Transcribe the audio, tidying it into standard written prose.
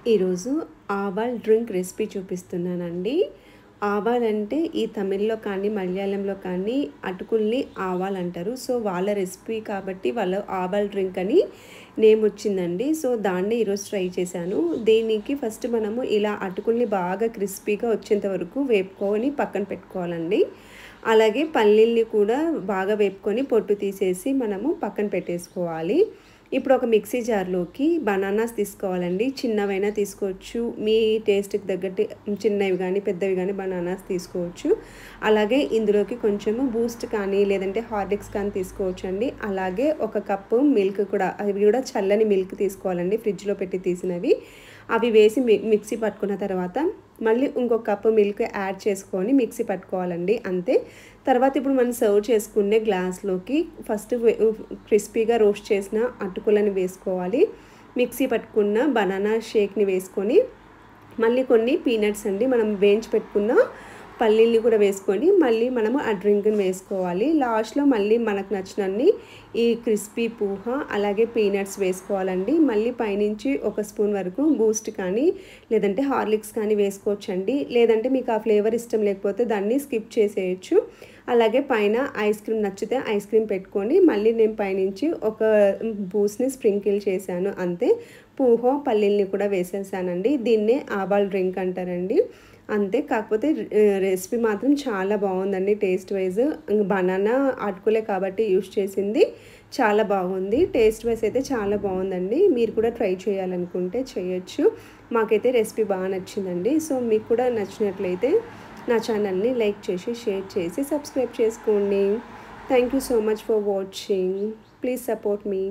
ఈరోజు ఆవాల్ drink recipe చూపిస్తున్నానండి. ఆవాల్ అంటే ఈ తమిళ్‌లో కానీ, మలయాళంలో కానీ అటుకుల్ని ఆవాల్ అంటారు. సో, వాళ్ళ రెసిపీ కాబట్టి వాళ్ళు ఆవాల్ డ్రింక్ అని నేమ్ వచ్చిందండి. సో, దాన్నే ఈరోజు ట్రై చేశాను. దీనికి ఫస్ట్ మనము ఇలా అటుకుల్ని బాగా క్రిస్పీగా వచ్చేంత వరకు వేపుకొని పక్కన పెట్టుకోవాలండి. అలాగే పల్లీల్ని కూడా బాగా వేపుకొని పొట్టు తీసేసి మనము పక్కన పెట్టేసుకోవాలి. ఇప్పుడు ఒక మిక్సీ జార్‌లోకి బనానాస్ తీసుకోవాలండి. చిన్నవైనా తీసుకోవచ్చు. మీ టేస్ట్‌కి తగ్గట్టు చిన్నవి గానీ, పెద్దవి గానీ బనానాస్ తీసుకోవచ్చు. అలాగే ఇందులోకి కొంచెము బూస్ట్ కానీ, లేదంటే హార్లిక్స్ కానీ తీసుకోవచ్చండి. అలాగే ఒక కప్పు మిల్క్ కూడా, అవి కూడా చల్లని మిల్క్ తీసుకోవాలండి, ఫ్రిడ్జ్‌లో పెట్టి తీసినవి. అవి వేసి మిక్సీ పట్టుకున్న తర్వాత మళ్ళీ ఇంకొక కప్పు మిల్క్ యాడ్ చేసుకొని మిక్సీ పట్టుకోవాలండి, అంతే. తర్వాత ఇప్పుడు మనం సర్వ్ చేసుకునే గ్లాస్‌లోకి ఫస్ట్ క్రిస్పీగా రోస్ట్ చేసిన అటుకులను వేసుకోవాలి. మిక్సీ పట్టుకున్న బనానా షేక్‌ని వేసుకొని మళ్ళీ కొన్ని పీనట్స్ అండి, మనం వేయించి పెట్టుకున్న పల్లీల్ని కూడా వేసుకొని మళ్ళీ మనము ఆ డ్రింక్‌ని వేసుకోవాలి. లాస్ట్‌లో మళ్ళీ మనకు నచ్చినన్ని ఈ క్రిస్పీ పూహ అలాగే పీనట్స్ వేసుకోవాలండి. మళ్ళీ పైనుంచి ఒక స్పూన్ వరకు బూస్ట్ కానీ, లేదంటే హార్లిక్స్ కానీ వేసుకోవచ్చండి. లేదంటే మీకు ఆ ఫ్లేవర్ ఇష్టం లేకపోతే దాన్ని స్కిప్ చేసేయచ్చు. అలాగే పైన ఐస్ క్రీమ్ నచ్చితే ఐస్ క్రీమ్ పెట్టుకొని మళ్ళీ నేను పైనుంచి ఒక బూస్ట్‌ని స్ప్రింకిల్ చేశాను, అంతే. పూహ, పల్లీల్ని కూడా వేసేసానండి. దీన్నే ఆవాల్ డ్రింక్ అంటారండి, అంతే. కాకపోతే రెసిపీ మాత్రం చాలా బాగుందండి టేస్ట్ వైజ్. బనానా అటుకులే కాబట్టి యూస్ చేసింది, చాలా బాగుంది. టేస్ట్ వైజ్ అయితే చాలా బాగుందండి. మీరు కూడా ట్రై చేయాలనుకుంటే చేయొచ్చు. మాకైతే రెసిపీ బాగా నచ్చిందండి. సో, మీకు కూడా నచ్చినట్లయితే నా ఛానల్ని లైక్ చేసి, షేర్ చేసి, సబ్స్క్రైబ్ చేసుకోండి. Thank you so much for watching. Please support me.